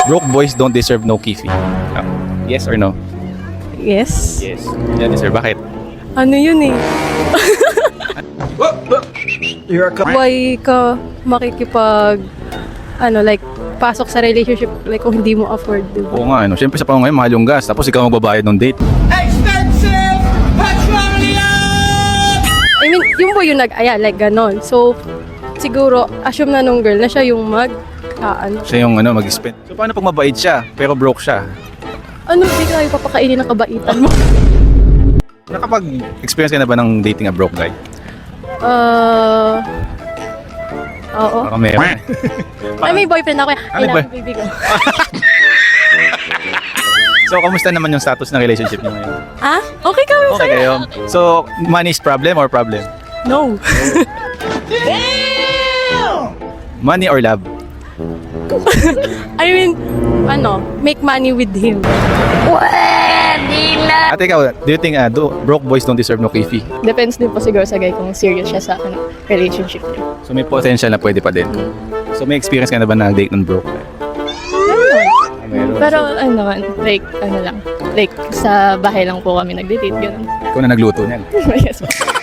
Broke boys don't deserve no key fee. Yes or no? Yes. Yes. Yeah, deserve. Bakit? Ano yun eh? Why ka makikipag, like, pasok sa relationship, like, kung hindi mo afford, diba? Oo nga, ano. Siyempre sa panahon ngayon, mahal yung gas. Tapos ikaw magbabayad ng date. Expensive petroleum! I mean, yung boy yung like, ganon. So, siguro, assume na nung girl na siya yung Siya yung mag-spend. So paano pag mabait siya, pero broke siya? ano, di kayo papakainin ng kabaitan mo? Nakapag-experience ka na ba ng dating a broke guy? Oo. Baka meron. Ay, may boyfriend ako. Ay, Ano ba? baby ko. So, kamusta naman yung status ng relationship niyo ngayon? Ah? Okay kami Okay sa'yo. kayo? So, money is problem or problem? No. Money or love? I mean, make money with him. Ate ikaw, do you think broke boys don't deserve no key fee? Depends din po siguro sa guy kung serious siya sa relationship niya. So, may potential na pwede pa din. So, may experience ka na ba na date ng broke guy? Meron. Pero like sa bahay lang po kami nagde-date, gano'n. Ikaw na nagluto niyan. Yes po.